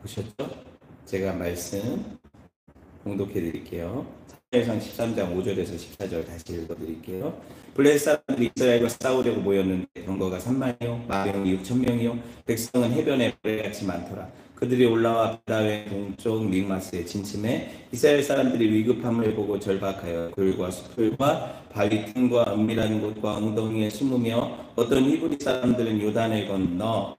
보셨죠? 제가 말씀 공독해 드릴게요. 사무엘상 13장 5절에서 14절 다시 읽어 드릴게요. 블레셋 사람들이 이스라엘과 싸우려고 모였는데 병거가 3만이요 마병이 6천 명이요 백성은 해변에 모래같이 많더라. 그들이 올라와 바다의 동쪽 믹마스에 진침해 이스라엘 사람들이 위급함을 보고 절박하여 들과 숲들과 바위 틈과 은밀한 곳과 엉덩이에 숨으며 어떤 히브리 사람들은 요단을 건너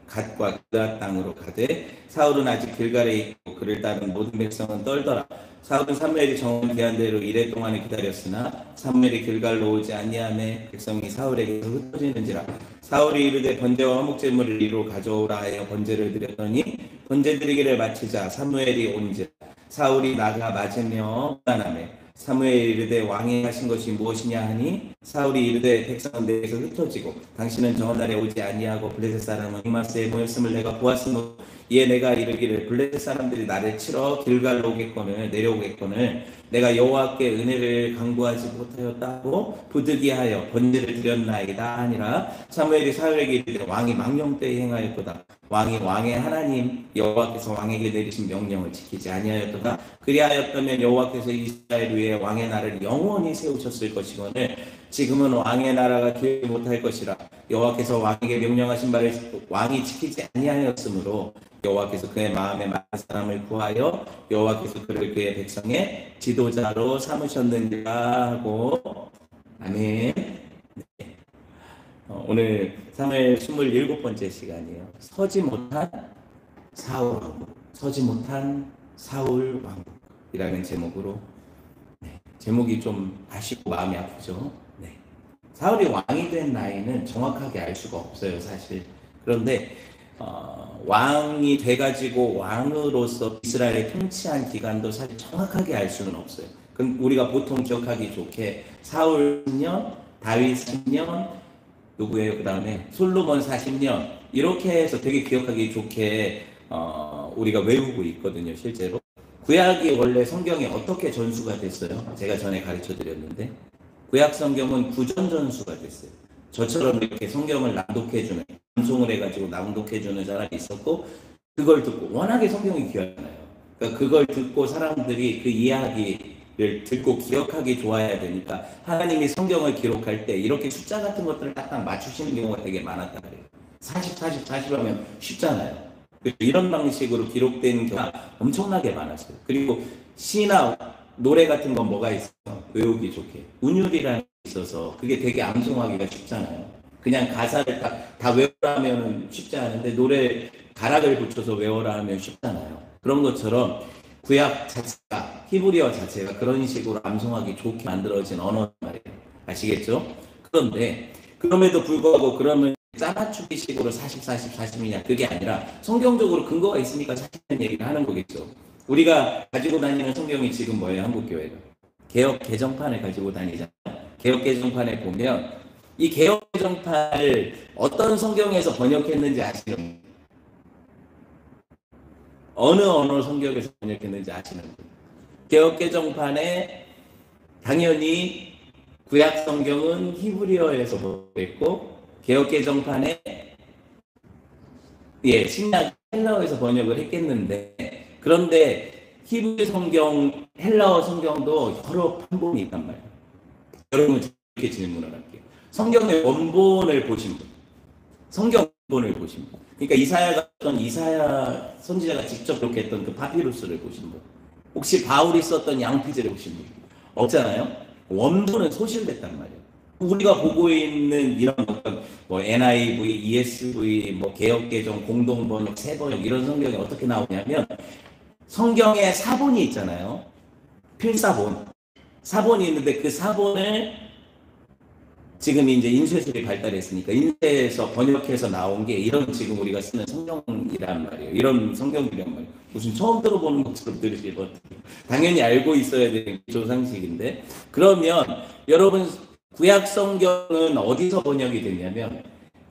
갓과 그앗 땅으로 가되 사울은 아직 길갈에 있고 그를 따른 모든 백성은 떨더라. 사울은 사무엘이 정한 기한 대로 이래 동안에 기다렸으나 사무엘이 길갈로 오지 아니하매 백성이 사울에게서 흩어지는지라. 사울이 이르되 번제와 화목제물을 이리로 가져오라 하여 번제를 드렸더니 번제 드리기를 마치자 사무엘이 온지라. 사울이 나가 맞으며 문안하매 사무엘이 이르되 왕이 하신 것이 무엇이냐 하니 사울이 이르되 백성은 내게서 흩어지고 당신은 정한 날에 오지 아니하고 블레셋 사람은 믹마스에 모였음을 내가 보았으므로 이에 내가 이르기를 블레셋 사람들이 나를 치러 길갈로 오겠거늘 내려오겠거늘 내가 여호와께 은혜를 강구하지 못하였다고 부득이하여 번제를 드렸나이다 하니라. 사무엘이 사울에게 이르되 왕이 망령되이 행하였도다. 왕이 왕의 하나님 여호와께서 왕에게 내리신 명령을 지키지 아니하였도다. 그리하였다면 여호와께서 이스라엘 위에 왕의 나라를 영원히 세우셨을 것이거늘 지금은 왕의 나라가 기회지 못할 것이라. 여호와께서 왕에게 명령하신 바를 왕이 지키지 아니하였으므로 여호와께서 그의 마음에 맞는 사람을 구하여 여호와께서 그를 그의 백성의 지도자로 삼으셨는지라 하고 아멘. 네. 오늘 사무엘 27번째 시간이에요. 서지 못한 사울 왕국, 서지 못한 사울 왕국이라는 제목으로 제목이 좀 아쉽고 마음이 아프죠. 네. 사울이 왕이 된 나이는 정확하게 알 수가 없어요, 사실. 그런데 왕이 돼가지고 왕으로서 이스라엘을 통치한 기간도 사실 정확하게 알 수는 없어요. 그럼 우리가 보통 기억하기 좋게 사울 10년, 다윗 10년, 누구예요? 그 다음에 솔로몬 40년 이렇게 해서 되게 기억하기 좋게 우리가 외우고 있거든요, 실제로. 구약이 원래 성경에 어떻게 전수가 됐어요? 제가 전에 가르쳐 드렸는데 구약 성경은 구전 전수가 됐어요. 저처럼 이렇게 성경을 낭독해주는, 방송을 해가지고 낭독해주는 사람이 있었고 그걸 듣고 워낙에 성경이 귀하잖아요. 그러니까 그걸 듣고 사람들이 그 이야기를 듣고 기억하기 좋아야 되니까 하나님이 성경을 기록할 때 이렇게 숫자 같은 것들을 딱딱 맞추시는 경우가 되게 많았다 그래요. 40 하면 쉽잖아요. 이런 방식으로 기록된 경우가 엄청나게 많았어요. 그리고 시나 노래 같은 건 뭐가 있어요? 외우기 좋게. 운율이라는 게 있어서 그게 되게 암송하기가 쉽잖아요. 그냥 가사를 다 외우라 하면 쉽지 않은데 노래 가락을 붙여서 외워라 하면 쉽잖아요. 그런 것처럼 구약 자체가, 히브리어 자체가 그런 식으로 암송하기 좋게 만들어진 언어란 말이에요. 아시겠죠? 그런데 그럼에도 불구하고 그러면 짜맞추기 식으로 40이냐 그게 아니라 성경적으로 근거가 있으니까 40년 얘기를 하는 거겠죠. 우리가 가지고 다니는 성경이 지금 뭐예요? 한국교회가 개역 개정판을 가지고 다니잖아요. 개역 개정판에 보면 이 개역 개정판을 어떤 성경에서 번역했는지 아시는 분? 어느 언어 성경에서 번역했는지 아시는 분? 개역 개정판에 당연히 구약 성경은 히브리어에서 번역했고 개역 개정판에 신약 헬라어에서 번역을 했겠는데 그런데 히브리 성경, 헬라어 성경도 여러 판본이 있단 말이에요. 여러분 이렇게 질문을 할게요. 성경의 원본을 보신 분, 성경 원본을 보신 분, 그러니까 이사야 선지자가 직접 기록했던 그 파피루스를 보신 분, 혹시 바울이 썼던 양피지를 보신 분 없잖아요. 원본은 소실됐단 말이에요. 우리가 보고 있는 이런 뭐 NIV, ESV, 뭐 개역개정, 공동번역, 새번역 이런 성경이 어떻게 나오냐면 성경에 사본이 있잖아요. 필사본. 사본이 있는데 그 사본을 지금 이제 인쇄술이 발달했으니까 인쇄해서 번역해서 나온 게 이런 지금 우리가 쓰는 성경이란 말이에요. 이런 성경이란 말이에요. 무슨 처음 들어보는 것처럼 들으시거든요. 당연히 알고 있어야 되는 기초상식인데 그러면 여러분 구약 성경은 어디서 번역이 됐냐면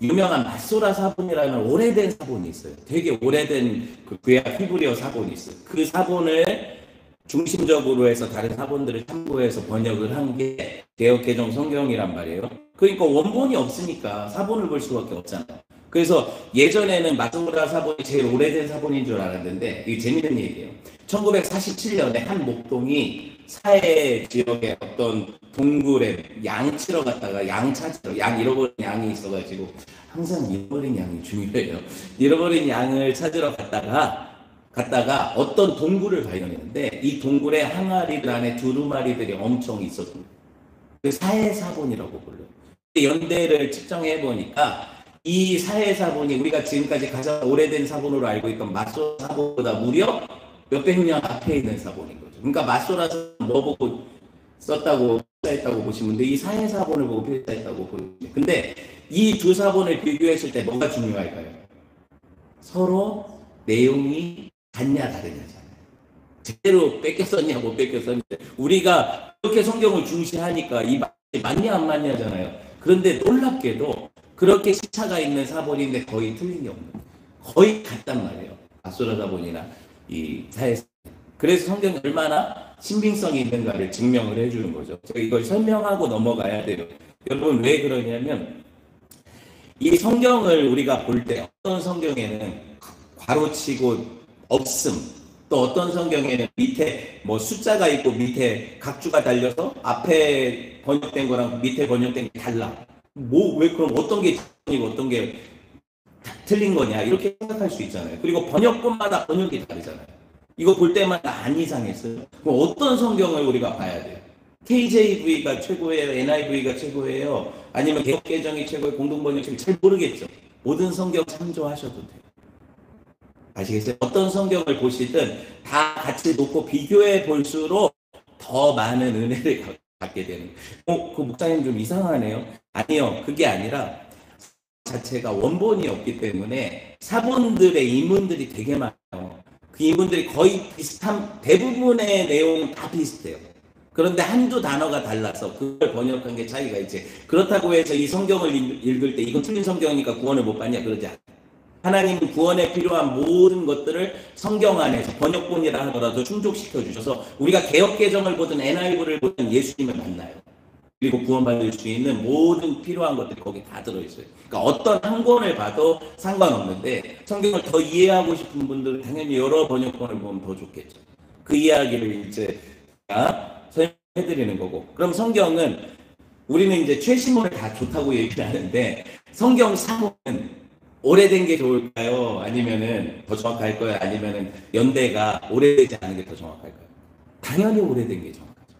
유명한 마소라 사본이라는 오래된 사본이 있어요. 되게 오래된 그 구약 히브리어 사본이 있어요. 그 사본을 중심적으로 해서 다른 사본들을 참고해서 번역을 한 게 개역 개정 성경이란 말이에요. 그러니까 원본이 없으니까 사본을 볼 수밖에 없잖아요. 그래서 예전에는 마소라 사본이 제일 오래된 사본인 줄 알았는데 이게 재밌는 얘기예요. 1947년에 한 목동이 사해 지역에 어떤 동굴에 양 치러 갔다가 양 찾으러 양 잃어버린 양이 있어가지고 항상 잃어버린 양이 중요해요. 잃어버린 양을 찾으러 갔다가 어떤 동굴을 발견했는데 이 동굴에 항아리들 안에 두루마리들이 엄청 있었던 그 사해사본이라고 불러요. 연대를 측정해 보니까 이 사해사본이 우리가 지금까지 가장 오래된 사본으로 알고 있던 마소라 사본보다 무려 몇백 년 앞에 있는 사본인 거죠. 그러니까 마소라 사본 뭐 보고 썼다고 필사했다고 보시면 돼. 이 사해사본을 보고 필사했다고 보시면 돼. 근데 이 두 사본을 비교했을 때 뭐가 중요할까요? 서로 내용이 같냐 다르냐잖아요. 제대로 뺏겼었냐 못 뺏겼었는데 우리가 그렇게 성경을 중시하니까 이 말이 맞냐 안 맞냐잖아요. 그런데 놀랍게도 그렇게 시차가 있는 사본인데 거의 틀린 게 없는 거의 같단 말이에요. 마소라 사본이나 이 사해사본. 그래서 성경이 얼마나 신빙성이 있는가를 증명을 해주는 거죠. 제가 이걸 설명하고 넘어가야 돼요. 여러분 왜 그러냐면 이 성경을 우리가 볼 때 어떤 성경에는 괄호치고 없음, 또 어떤 성경에는 밑에 뭐 숫자가 있고 밑에 각주가 달려서 앞에 번역된 거랑 밑에 번역된 게 달라. 뭐 왜 그럼 어떤 게 틀리고 어떤 게 틀린 거냐 이렇게 생각할 수 있잖아요. 그리고 번역본마다 번역이 다르잖아요. 이거 볼 때마다 안 이상했어요. 그럼 어떤 성경을 우리가 봐야 돼요? KJV가 최고예요? NIV가 최고예요? 아니면 개혁개정이 최고예요? 공동번역 최고예요? 잘 모르겠죠. 모든 성경 참조하셔도 돼요. 아시겠어요? 어떤 성경을 보시든 다 같이 놓고 비교해 볼수록 더 많은 은혜를 갖게 되는 거예요. 그 목사님 좀 이상하네요. 아니요. 그게 아니라 자체가 원본이 없기 때문에 사본들의 인문들이 되게 많아요. 그 인문들이 거의 비슷한 대부분의 내용은 다 비슷해요. 그런데 한두 단어가 달라서 그걸 번역한 게 차이가 있지. 그렇다고 해서 이 성경을 읽을 때 이건 틀린 성경이니까 구원을 못 받냐 그러지 않아요. 하나님은 구원에 필요한 모든 것들을 성경 안에서 번역본이라 하더라도 충족시켜 주셔서 우리가 개혁개정을 보든 NIV를 보든 예수님을 만나요. 그리고 구원받을 수 있는 모든 필요한 것들이 거기 다 들어있어요. 그러니까 어떤 한 권을 봐도 상관없는데 성경을 더 이해하고 싶은 분들은 당연히 여러 번역본을 보면 더 좋겠죠. 그 이야기를 이제 설명해드리는 거고. 그럼 성경은 우리는 이제 최신호를 다 좋다고 얘기를 하는데 성경 사본은 오래된 게 좋을까요? 아니면은 더 정확할까요? 아니면은 연대가 오래되지 않은 게 더 정확할까요? 당연히 오래된 게 정확하죠.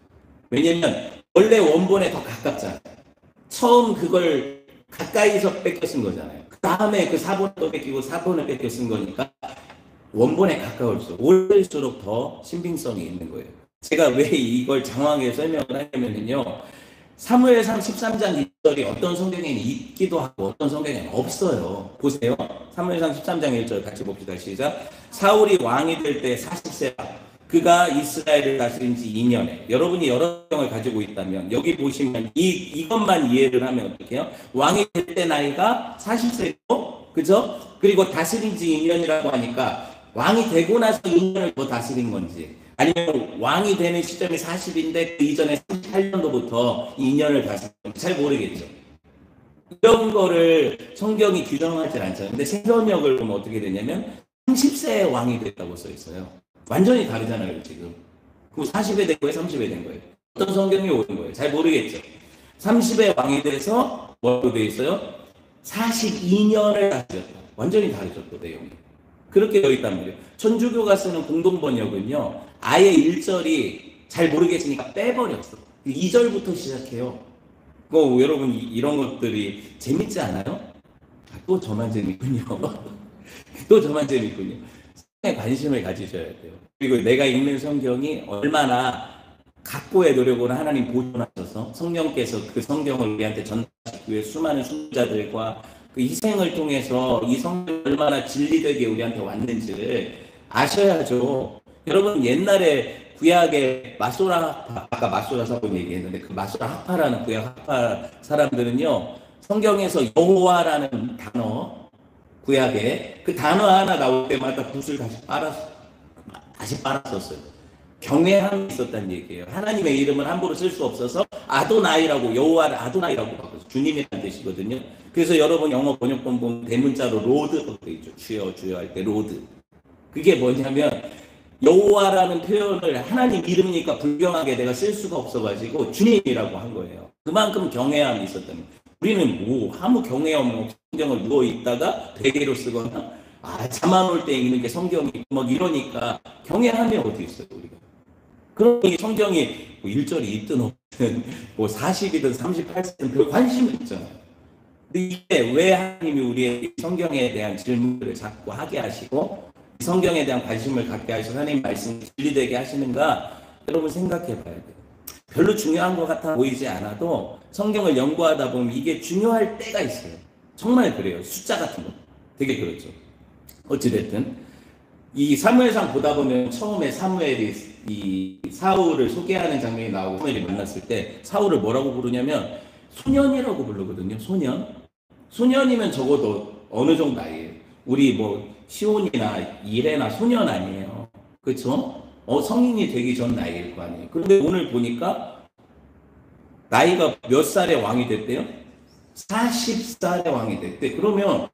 왜냐면 원래 원본에 더 가깝잖아요. 처음 그걸 가까이서 뺏겨 쓴 거잖아요. 그 다음에 그 사본을 뺏기고 사본을 뺏겨 쓴 거니까 원본에 가까울수록 오래될수록 더 신빙성이 있는 거예요. 제가 왜 이걸 장황하게 설명을 하냐면요. 사무엘상 13장 1절이 어떤 성경에는 있기도 하고 어떤 성경에는 없어요. 보세요. 사무엘상 13장 1절 같이 봅시다. 시작. 사울이 왕이 될 때 40세라. 그가 이스라엘을 다스린 지 2년에. 여러분이 여러 성경을 가지고 있다면 여기 보시면 이것만 이해를 하면 어떻게 해요? 왕이 될 때 나이가 40세고 그죠? 그리고 다스린 지 2년이라고 하니까 왕이 되고 나서 2년을 더 다스린 건지 아니면 왕이 되는 시점이 40인데 그 이전에 38년도부터 2년을 다스린 건지 잘 모르겠죠. 이런 거를 성경이 규정하지 않잖아요. 근데 생선역을 보면 어떻게 되냐면 30세에 왕이 됐다고 써 있어요. 완전히 다르잖아요, 지금. 그럼 40에 된 거예요, 30에 된 거예요? 어떤 성경이 오는 거예요? 잘 모르겠죠. 30에 왕이 돼서 뭐라고 되어 있어요? 42년을 다스렸다. 완전히 다르죠, 또 내용이. 그렇게 되어 있단 말이에요. 천주교가 쓰는 공동번역은요, 아예 1절이 잘 모르겠으니까 빼버렸어. 2절부터 시작해요. 여러분, 이런 것들이 재밌지 않아요? 또 저만 재밌군요. 또 저만 재밌군요. 성경에 관심을 가지셔야 돼요. 그리고 내가 읽는 성경이 얼마나 각고의 노력으로 하나님 보존하셔서 성령께서 그 성경을 우리한테 전달하시기 위해 수많은 순자들과 그 희생을 통해서 이 성경이 얼마나 진리되게 우리한테 왔는지를 아셔야죠. 여러분 옛날에 구약의 마소라 학파, 아까 마소라 사본 얘기했는데 그 마소라 학파라는 구약 학파 사람들은요 성경에서 여호와라는 단어 구약에 그 단어 하나 나올 때마다 붓을 다시 빨았었어요. 경외함이 있었다는 얘기예요. 하나님의 이름을 함부로 쓸 수 없어서 아도나이라고 여호와를 아도나이라고 바꿨어요. 주님이라는 뜻이거든요. 그래서 여러분 영어 번역본 보면 대문자로 로드라고 돼 있죠. 주여 주여 할 때 로드. 그게 뭐냐면 여호와라는 표현을 하나님 이름이니까 불경하게 내가 쓸 수가 없어가지고 주님이라고 한 거예요. 그만큼 경외함이 있었던. 우리는 뭐 아무 경외함 없이 성경을 누워 있다가 베개로 쓰거나 잠 안 올 때 읽는 게 성경이 막 이러니까 경외함이 어디 있어요 우리가. 그러니 성경이 뭐 1절이 있든 없든 뭐 40이든 38이든 별 관심이 없잖아요. 근데 이게 왜 하나님이 우리의 성경에 대한 질문들을 자꾸 하게 하시고 성경에 대한 관심을 갖게 하시고 하나님 말씀이 진리되게 하시는가 여러분 생각해 봐야 돼요. 별로 중요한 것 같아 보이지 않아도 성경을 연구하다 보면 이게 중요할 때가 있어요. 정말 그래요. 숫자 같은 거 되게 그렇죠. 어찌됐든 이 사무엘상 보다 보면 처음에 사무엘이 이 사울을 소개하는 장면이 나오고 사무엘이 만났을 때 사울을 뭐라고 부르냐면 소년이라고 부르거든요. 소년이면 적어도 어느 정도 나이에요. 우리 뭐 시온이나 이레나 소년 아니에요. 그렇죠? 성인이 되기 전 나이일 거 아니에요. 그런데 오늘 보니까 나이가 몇 살에 왕이 됐대요? 40살에 왕이 됐대. 그러면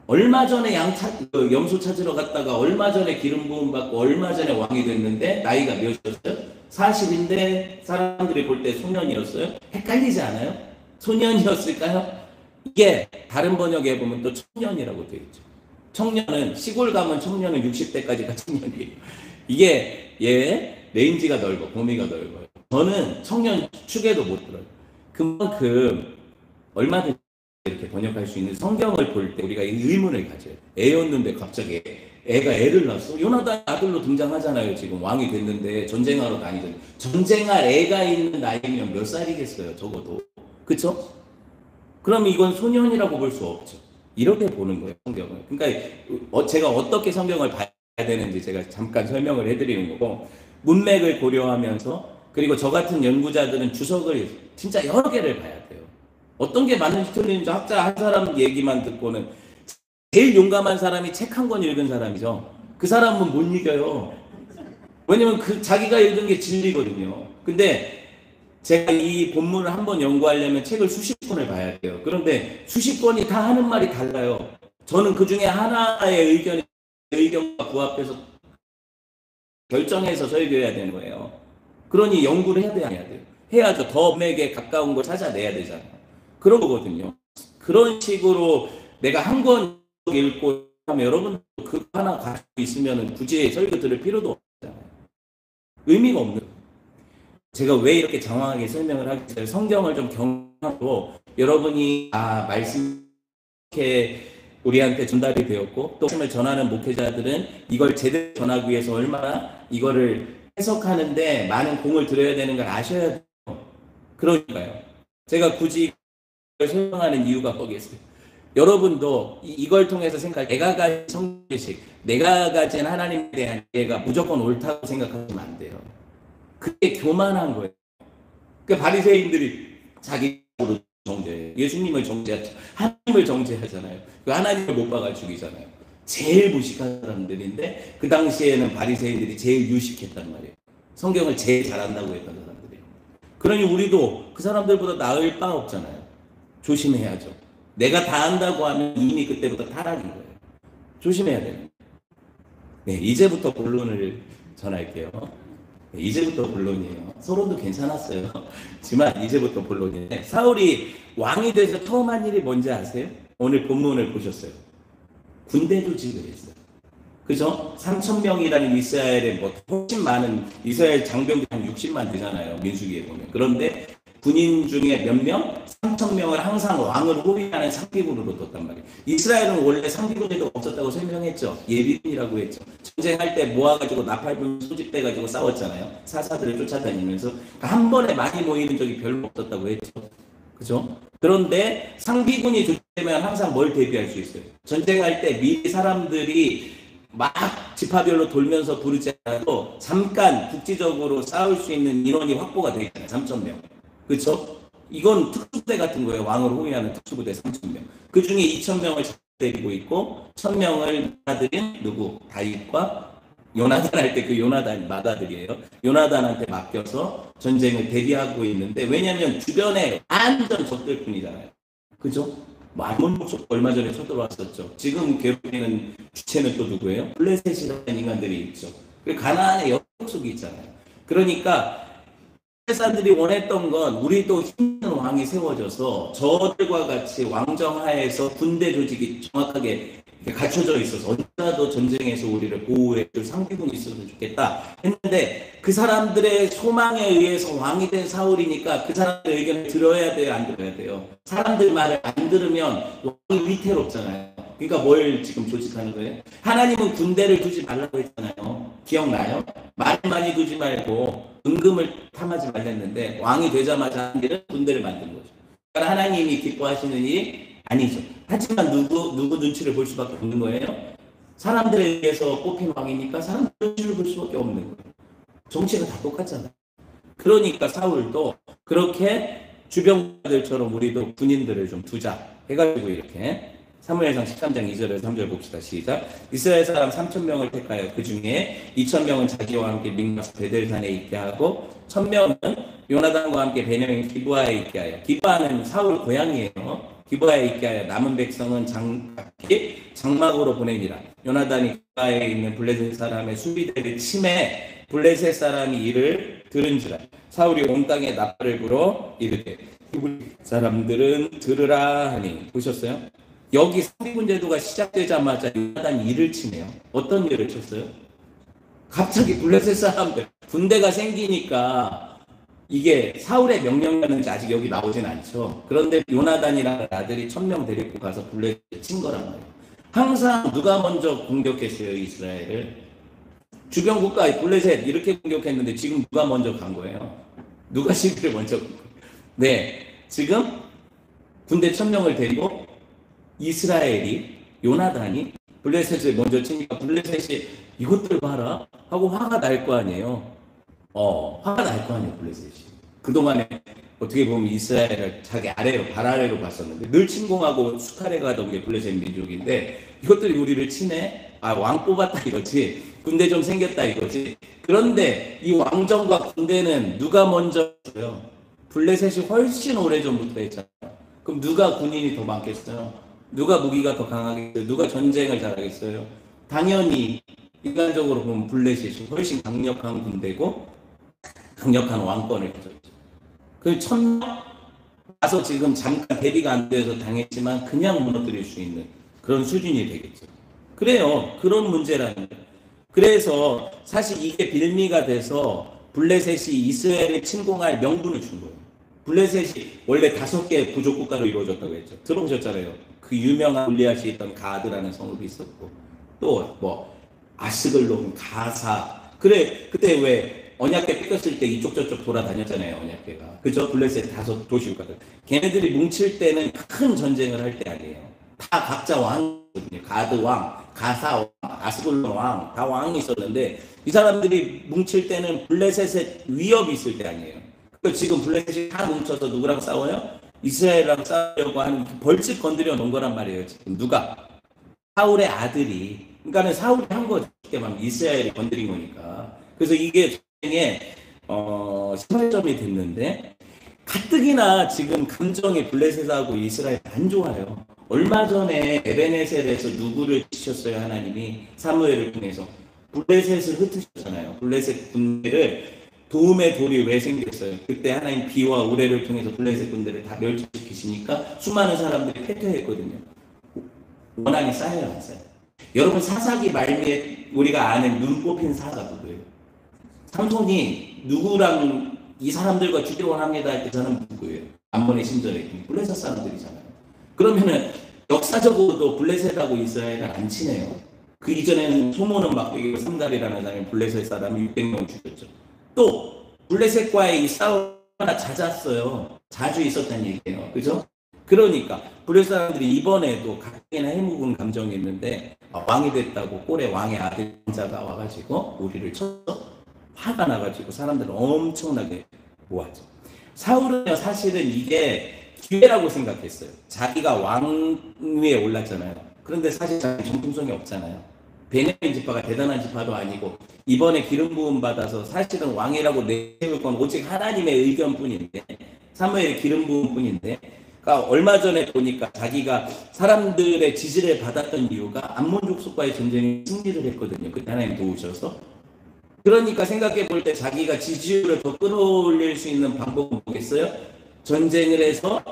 얼마 전에 염소 찾으러 갔다가 얼마 전에 기름 부음 받고 얼마 전에 왕이 됐는데 나이가 몇이었어요? 40인데 사람들이 볼 때 소년이었어요? 헷갈리지 않아요? 소년이었을까요? 이게 다른 번역에 보면 또 청년이라고 되어 있죠. 청년은 시골 가면 청년은 60대까지가 청년이에요. 이게 레인지가 넓어, 범위가 넓어요. 저는 청년 축에도 못 들어요. 그만큼 얼마든지 이렇게 번역할 수 있는 성경을 볼 때 우리가 의문을 가져요. 애였는데 갑자기 애가 애를 낳았어? 요나단 아들로 등장하잖아요. 지금 왕이 됐는데 전쟁하러 다니잖아요. 전쟁할 애가 있는 나이면 몇 살이겠어요? 적어도. 그쵸? 그럼 이건 소년이라고 볼 수 없죠. 이렇게 보는 거예요, 성경을. 그러니까 제가 어떻게 성경을 봐야 되는지 제가 잠깐 설명을 해드리는 거고, 문맥을 고려하면서, 그리고 저 같은 연구자들은 주석을 진짜 여러 개를 봐야 돼요. 어떤 게 맞는지 틀리는지 학자 한 사람 얘기만 듣고는 제일 용감한 사람이 책 한 권 읽은 사람이죠. 그 사람은 못 이겨요. 왜냐면 자기가 읽은 게 진리거든요. 근데 제가 이 본문을 한번 연구하려면 책을 수십 권을 봐야 돼요. 그런데 수십 권이 다 하는 말이 달라요. 저는 그 중에 하나의 의견과 부합해서 결정해서 설교해야 되는 거예요. 그러니 연구를 해야 돼요. 해야죠. 더 맥에 가까운 걸 찾아내야 되잖아요. 그런 거거든요. 그런 식으로 내가 한 권 읽고 하면 여러분 그거 하나 가지고 있으면 굳이 설교 들을 필요도 없잖아요. 의미가 없는 거예요. 제가 왜 이렇게 장황하게 설명을 하겠어요? 성경을 좀 경험하고 여러분이 말씀 이렇게 우리한테 전달이 되었고 또 말씀을 전하는 목회자들은 이걸 제대로 전하기 위해서 얼마나 이거를 해석하는데 많은 공을 들여야 되는 걸 아셔야 돼요. 그러니까요. 제가 굳이 이걸 설명하는 이유가 거기에서요. 여러분도 이걸 통해서 생각할 내가 가진 성경식, 내가 가진 하나님에 대한 이해가 무조건 옳다고 생각하시면 안 돼요. 그게 교만한 거예요. 그 바리새인들이 자기로 정죄해요. 예수님을 정죄하죠. 하나님을 정죄하잖아요. 그 하나님을 못 박아 죽이잖아요. 제일 무식한 사람들인데 그 당시에는 바리새인들이 제일 유식했단 말이에요. 성경을 제일 잘한다고 했던 사람들이에요. 그러니 우리도 그 사람들보다 나을 바 없잖아요. 조심해야죠. 내가 다 한다고 하면 이미 그때부터 타락인 거예요. 조심해야 돼요. 네, 이제부터 본론을 전할게요. 네, 이제부터 본론이에요. 서론도 괜찮았어요. 하지만 이제부터 본론이에요. 네, 사울이 왕이 돼서 처음 한 일이 뭔지 아세요? 오늘 본문을 보셨어요. 군대 조직을 했어요. 그죠? 3,000명이라는 이스라엘에 훨씬 많은 이스라엘 장병들이 한 60만 되잖아요. 민수기에 보면. 그런데 군인 중에 몇 명? 3,000명을 항상 왕을 호위하는 상비군으로 뒀단 말이에요. 이스라엘은 원래 상비군에도 없었다고 설명했죠. 예비군이라고 했죠. 전쟁할 때 모아가지고 나팔불 소집돼가지고 싸웠잖아요. 사사들을 쫓아다니면서. 그러니까 한 번에 많이 모이는 적이 별로 없었다고 했죠. 그죠? 그런데 상비군이 조직되면 항상 뭘 대비할 수 있어요? 전쟁할 때 미리 사람들이 막 지파별로 돌면서 부르지 않아도 잠깐 국지적으로 싸울 수 있는 인원이 확보가 되어 있잖아요. 3,000명. 그렇죠? 이건 특수부대 같은 거예요. 왕을 호위하는 특수부대 3,000명. 그 중에 2,000명을 데리고 있고 1,000명을 받아들인 누구? 다윗과 요나단 할 때 그 요나단 맏아들이에요. 요나단한테 맡겨서 전쟁을 대비하고 있는데 왜냐하면 주변에 완전 적들뿐이잖아요. 그죠? 뭐 암몬 족속 얼마 전에 쳐들어왔었죠. 지금 괴롭히는 주체는 또 누구예요? 블레셋이라는 인간들이 있죠. 그리고 가나안의 역속이 있잖아요. 그러니까 사람들이 원했던 건 우리도 힘있는 왕이 세워져서 저들과 같이 왕정하에서 군대 조직이 정확하게 갖춰져 있어서 언제라도 전쟁에서 우리를 보호해줄 상비군이 있어도 좋겠다 했는데 그 사람들의 소망에 의해서 왕이 된 사울이니까 그 사람들의 의견을 들어야 돼요, 안 들어야 돼요? 사람들 말을 안 들으면 왕이 위태롭잖아요. 그러니까 뭘 지금 조직하는 거예요? 하나님은 군대를 두지 말라고 했잖아요. 기억나요? 말 많이 두지 말고 은금을 탐하지 말랬는데 왕이 되자마자 한 일은 군대를 만든 거죠. 그러니까 하나님이 기뻐하시는 일이 아니죠. 하지만 누구 눈치를 볼 수밖에 없는 거예요? 사람들에 의해서 뽑힌 왕이니까 사람들 눈치를 볼 수밖에 없는 거예요. 정치가 다 똑같잖아요. 그러니까 사울도 그렇게 주병들처럼 우리도 군인들을 좀 두자 해가지고 이렇게 사무엘상 13장 2절에서 3절 봅시다. 시작. 이스라엘 사람 3,000명을 택하여 그 중에 2,000명은 자기와 함께 믹마스 베델산에 있게 하고 1,000명은 요나단과 함께 베냐민 기브아에 있게 하여. 기브아는 사울 고향이에요. 기브아에 있게 하여 남은 백성은 장막으로 보내니라. 요나단이 기브아에 있는 블레셋 사람의 수비대를 침해 블레셋 사람이 이를 들은지라. 사울이 온 땅에 나팔을 불어 이르되 사람들은 들으라 하니. 보셨어요? 여기 상비군 제도가 시작되자마자 요나단이 일을 치네요. 어떤 일을 쳤어요? 갑자기 블레셋 사람들 군대가 생기니까 이게 사울의 명령이었는지 아직 여기 나오진 않죠. 그런데 요나단이라는 아들이 1,000명 데리고 가서 블레셋을 친 거란 말이에요. 항상 누가 먼저 공격했어요, 이스라엘을? 주변 국가 블레셋 이렇게 공격했는데 지금 누가 먼저 간 거예요? 누가 시비를 먼저 간 거예요? 네, 지금 군대 1,000명을 데리고 이스라엘이 요나단이 블레셋을 먼저 치니까 블레셋이 이것들 봐라 하고 화가 날 거 아니에요. 화가 날 거 아니에요, 블레셋이. 그동안에 어떻게 보면 이스라엘을 자기 아래로, 발 아래로 봤었는데 늘 침공하고 수탈해 가던 게 블레셋 민족인데 이것들이 우리를 치네? 왕 뽑았다 이거지. 군대 좀 생겼다 이거지. 그런데 이 왕정과 군대는 누가 먼저 했어요? 블레셋이 훨씬 오래전부터 했잖아요. 그럼 누가 군인이 더 많겠어요? 누가 무기가 더 강하겠어요? 누가 전쟁을 잘하겠어요? 당연히 인간적으로 보면 블레셋이 훨씬 강력한 군대고 강력한 왕권을 가졌죠. 그 1,000명 와서 지금 잠깐 대비가 안 돼서 당했지만 그냥 무너뜨릴 수 있는 그런 수준이 되겠죠. 그래요. 그런 문제라는 거예요. 그래서 사실 이게 빌미가 돼서 블레셋이 이스라엘을 침공할 명분을 준 거예요. 블레셋이 원래 5개의 부족국가로 이루어졌다고 했죠. 들어보셨잖아요. 그 유명한 골리앗이 있던 가드라는 성읍이 있었고 또 뭐 아스글론, 가사. 그래 그때 왜 언약궤 뺏겼을 때 이쪽 저쪽 돌아다녔잖아요. 언약궤가. 그죠? 블레셋 5 도시국가들. 걔네들이 뭉칠 때는 큰 전쟁을 할 때 아니에요. 다 각자 왕이거든요. 가드 왕, 가사 왕, 아스글론 왕, 다 왕이 있었는데 이 사람들이 뭉칠 때는 블레셋의 위협이 있을 때 아니에요. 지금 블레셋이 다 뭉쳐서 누구랑 싸워요? 이스라엘이랑 싸우려고 하는 벌칙 건드려 놓은 거란 말이에요. 지금 누가? 사울의 아들이. 그러니까는 사울이 한 거죠. 이스라엘이 건드린 거니까. 그래서 이게 전쟁의 시발점이 됐는데 가뜩이나 지금 감정이 블레셋하고 이스라엘 안 좋아요. 얼마 전에 에베네셀에서 누구를 치셨어요? 하나님이 사무엘을 통해서 블레셋을 흩으셨잖아요. 블레셋 군대를 도움의 돌이 왜 생겼어요? 그때 하나님 비와 우레를 통해서 블레셋 군대를 다 멸치시키시니까 수많은 사람들이 패퇴했거든요. 원한이 쌓여요, 안 쌓여요? 여러분 사사기 말미에 우리가 아는 눈 뽑힌 사가 누구예요? 삼손이 누구랑 이 사람들과 죽기로 원합니다 할 때 저는 누구예요? 암몬의 신전에 있던 블레셋 사람들이잖아요. 그러면은 역사적으로도 블레셋하고 이스라엘은 안 친해요. 그 이전에는 소모는 막대기로 삼달이라는 사람이 블레셋 사람이 600명 죽였죠. 또 블레셋과의 이 싸움이 하나 잦았어요. 자주 있었다는 얘기예요. 그죠? 그러니까 블레셋 사람들이 이번에도 각기나 해묵은 감정이 있는데 왕이 됐다고 꼴에 왕의 아들자가 와가지고 우리를 쳐서 화가 나가지고 사람들을 엄청나게 모았죠. 사울은 사실은 이게 기회라고 생각했어요. 자기가 왕 위에 올랐잖아요. 그런데 사실 자기 정통성이 없잖아요. 베냐민 지파가 대단한 지파도 아니고 이번에 기름 부음 받아서 사실은 왕이라고 내세울 건 오직 하나님의 의견뿐인데 사무엘의 기름 부음뿐인데 그러니까 얼마 전에 보니까 자기가 사람들의 지지를 받았던 이유가 암몬 족속과의 전쟁에 승리를 했거든요. 그때 하나님 도우셔서. 그러니까 생각해 볼 때 자기가 지지율을 더 끌어올릴 수 있는 방법은 뭐겠어요? 전쟁을 해서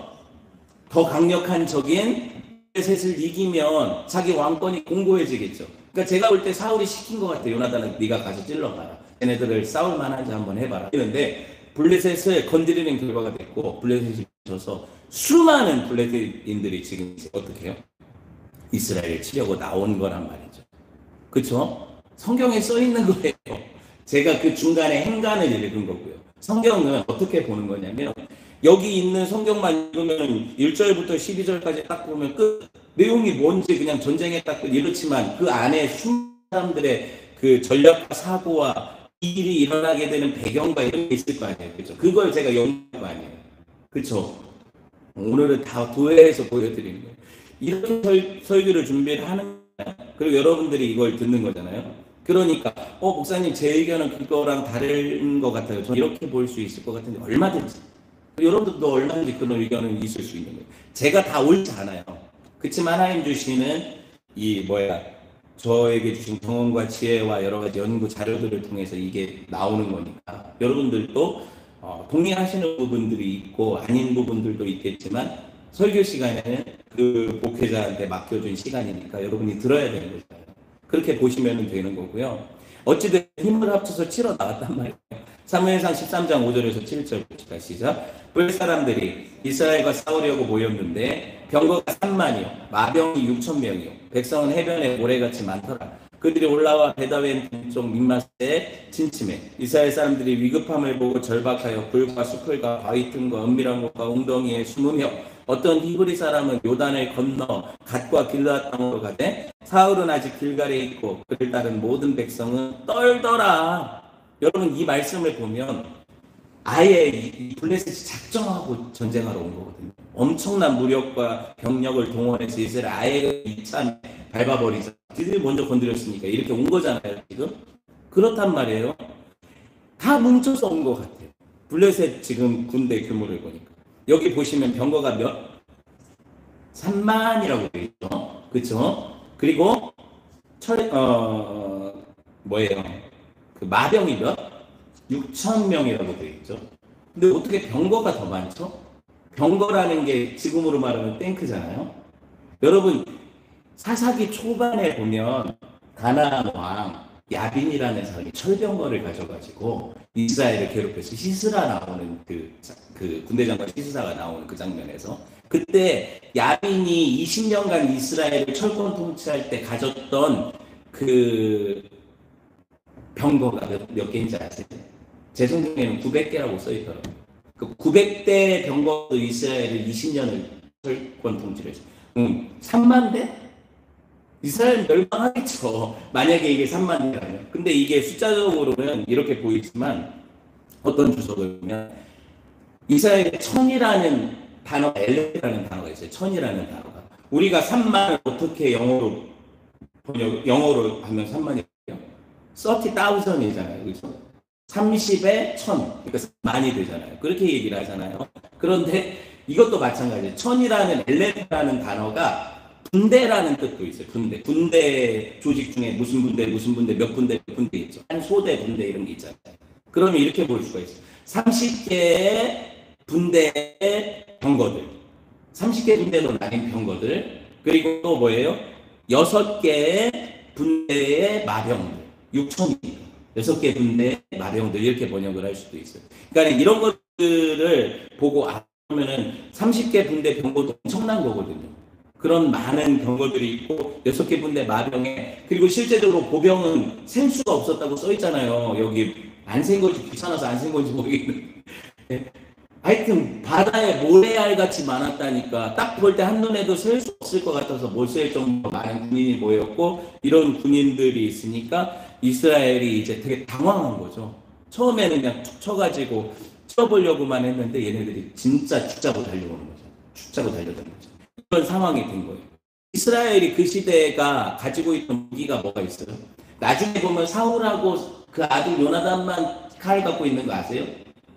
더 강력한 적인 셋을 이기면 자기 왕권이 공고해지겠죠. 그러니까 제가 볼 때 사울이 시킨 것 같아요. 요나단은 네가 가서 찔러봐라. 얘네들을 싸울 만한지 한번 해봐라. 그런데 블레셋을 건드리는 결과가 됐고 블레셋이 져서 수많은 블레셋인들이 지금 어떻게 해요? 이스라엘을 치려고 나온 거란 말이죠. 그렇죠? 성경에 써 있는 거예요. 제가 그 중간에 행간을 읽은 거고요. 성경은 어떻게 보는 거냐면 여기 있는 성경만 읽으면 1절부터 12절까지 딱 보면 끝 내용이 뭔지 그냥 전쟁에 딱 이렇지만 그 안에 수많은 사람들의 그 전략과 사고와 이 일이 일어나게 되는 배경과 이런 게 있을 거 아니에요. 그렇죠? 그걸 제가 연구한 거 아니에요. 그렇죠? 오늘은 다 도회해서 보여드리는 거예요. 이렇게 설교를 준비를 하는 거예요. 그리고 여러분들이 이걸 듣는 거잖아요. 그러니까 목사님 제 의견은 그거랑 다른 것 같아요. 저는 이렇게 볼 수 있을 것 같은데 얼마든지 여러분들도 얼마든지 그런 의견은 있을 수 있는 거예요. 제가 다 옳지 않아요. 그렇지만 하나님 주시는 저에게 주신 경험과 지혜와 여러 가지 연구 자료들을 통해서 이게 나오는 거니까 여러분들도 동의하시는 부분들이 있고 아닌 부분들도 있겠지만 설교 시간에는 그 목회자한테 맡겨준 시간이니까 여러분이 들어야 되는 거잖아요. 그렇게 보시면 되는 거고요. 어찌든 힘을 합쳐서 치러 나왔단 말이에요. 사무엘상 13장 5절에서 7절 봅시다. 시작. 블레 사람들이 이스라엘과 싸우려고 모였는데 병거가 3만이요 마병이 6,000명이요 백성은 해변에 모래같이 많더라. 그들이 올라와 베다웬 동쪽 믹마스에 진침해 이스라엘 사람들이 위급함을 보고 절박하여 불과 수풀과 바위 틈과 은밀한 곳과 웅덩이에 숨으며 어떤 히브리 사람은 요단을 건너 갓과 길르앗 땅으로 가되 사울은 아직 길갈에 있고 그를 따른 모든 백성은 떨더라. 여러분 이 말씀을 보면 아예 이 블레셋이 작정하고 전쟁하러 온 거거든요. 엄청난 무력과 병력을 동원해서 이스라엘 아예 이참 밟아버리자. 그들이 먼저 건드렸으니까 이렇게 온 거잖아요. 지금 그렇단 말이에요. 다 뭉쳐서 온 것 같아요. 블레셋 지금 군대 규모를 보니까 여기 보시면 병거가 몇? 3만이라고 되어 있죠. 그렇죠? 그리고 그 마병이 몇? 6,000명이라고 되어 있죠. 근데 어떻게 병거가 더 많죠? 병거라는 게 지금으로 말하면 탱크잖아요. 여러분 사사기 초반에 보면 가나안 왕 야빈이라는 사람이 철병거를 가져가지고 이스라엘을 괴롭혀서 시스라 나오는 그 군대장관 시스라가 나오는 그 장면에서 그때 야빈이 20년간 이스라엘을 철권 통치할 때 가졌던 그 병거가 몇 개인지 아세요? 제 성경에는 900개라고 써있더라고요. 그 900대 병거도 이스라엘을 20년을 철권 통치를 했어요. 3만 대? 이스라엘 멸망하겠죠. 만약에 이게 3만 대라면. 근데 이게 숫자적으로는 이렇게 보이지만 어떤 주석을 보면 이스라엘에 천이라는 단어가 엘레라는 단어가 있어요. 천이라는 단어가. 우리가 3만을 어떻게 영어로 하면 3만이에요? 30,000이잖아요. 그렇죠? 30에 1000. 그러니까 많이 되잖아요. 그렇게 얘기를 하잖아요. 그런데 이것도 마찬가지예요. 천이라는 엘레라는 단어가 분대라는 뜻도 있어요. 군대 조직 중에 무슨 부대 몇 군대 있죠. 한 소대 분대 이런 게 있잖아요. 그러면 이렇게 볼 수가 있어요. 30개의 분대의 병거들, 30개 분대로 나뉜 병거들, 그리고 또 뭐예요? 6개의 분대의 마병들, 6,000이 6개 분대의 마병들 이렇게 번역을 할 수도 있어요. 그러니까 이런 것들을 보고 그러면은 30개 분대 병거도 엄청난 거거든요. 그런 많은 병거들이 있고 6개 분대 마병에 그리고 실제적으로 보병은 셀 수가 없었다고 써 있잖아요. 여기 안 센 건지 귀찮아서 안 센 건지 모르겠는데 하여튼 바다에 모래알 같이 많았다니까 딱 볼 때 한눈에도 셀 수 없을 것 같아서 못 셀 정도로 많은 군인이 모였고 이런 군인들이 있으니까 이스라엘이 이제 되게 당황한 거죠. 처음에는 그냥 툭 쳐가지고 쳐보려고만 했는데 얘네들이 진짜 죽 잡고 달려오는 거죠. 죽 잡고 달려오는 거죠. 그런 상황이 된 거예요. 이스라엘이 그 시대가 가지고 있던 무기가 뭐가 있어요? 나중에 보면 사울하고 그 아들 요나단만 칼을 갖고 있는 거 아세요?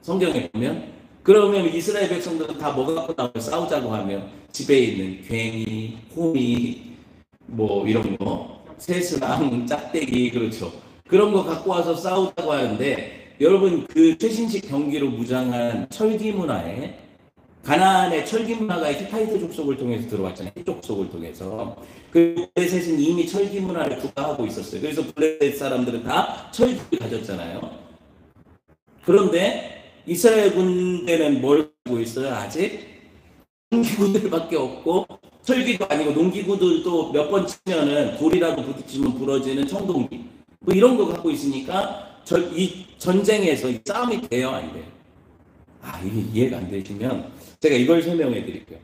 성경에 보면 그러면 이스라엘 백성들은 다 뭐 갖고 나와요? 싸우자고 하면 집에 있는 괭이, 호미, 뭐 이런 거, 새스랑, 짝대기, 그렇죠. 그런 거 갖고 와서 싸우자고 하는데 여러분 그 최신식 경기로 무장한 철기 문화에 가나안의 철기 문화가 히타이트 족속을 통해서 들어왔잖아요. 헷 족속을 통해서. 그 블레셋은 이미 철기 문화를 구가하고 있었어요. 그래서 블레셋 사람들은 다 철기를 가졌잖아요. 그런데 이스라엘 군대는 뭘 하고 있어요? 아직 농기구들밖에 없고 철기도 아니고 농기구들도 몇 번 치면은 돌이라도 부딪히면 부러지는 청동기 뭐 이런 거 갖고 있으니까 이 전쟁에서 이 싸움이 돼요, 안 돼요? 이게 이해가 안 되시면 제가 이걸 설명해 드릴게요.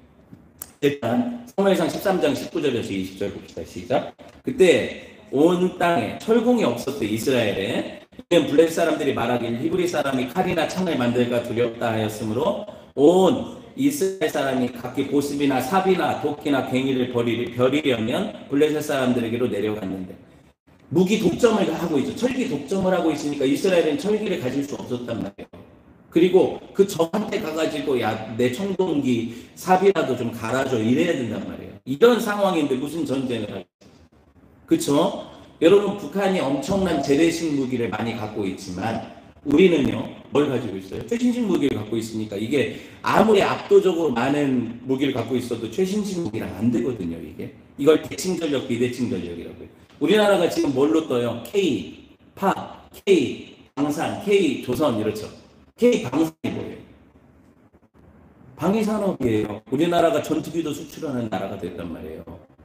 일단 사무엘상 13장 19절에서 20절 봅시다. 시작. 그때 온 땅에 철공이 없었대, 이스라엘에. 블레셋 사람들이 말하길 히브리 사람이 칼이나 창을 만들까 두렵다 하였으므로 온 이스라엘 사람이 각기 보습이나 삽이나 도끼나 괭이를 버리려면 블레셋 사람들에게로 내려갔는데 무기 독점을 하고 있죠. 철기 독점을 하고 있으니까 이스라엘은 철기를 가질 수 없었단 말이에요. 그리고 그 적한테 가가지고 야, 내 청동기 삽이라도 좀 갈아줘 이래야 된단 말이에요. 이런 상황인데 무슨 전쟁을 하겠어요. 그쵸? 여러분 북한이 엄청난 재래식 무기를 많이 갖고 있지만 우리는요 뭘 가지고 있어요? 최신식 무기를 갖고 있으니까 이게 아무리 압도적으로 많은 무기를 갖고 있어도 최신식 무기랑 안 되거든요. 이걸 대칭 전력, 비대칭 전력이라고요. 우리나라가 지금 뭘로 떠요? K, 파, K, 방산, K, 조선 이렇죠. K 방산이 뭐예요? 방위산업이에요. 우리나라가 전투기도 수출하는 나라가 됐단 말이에요.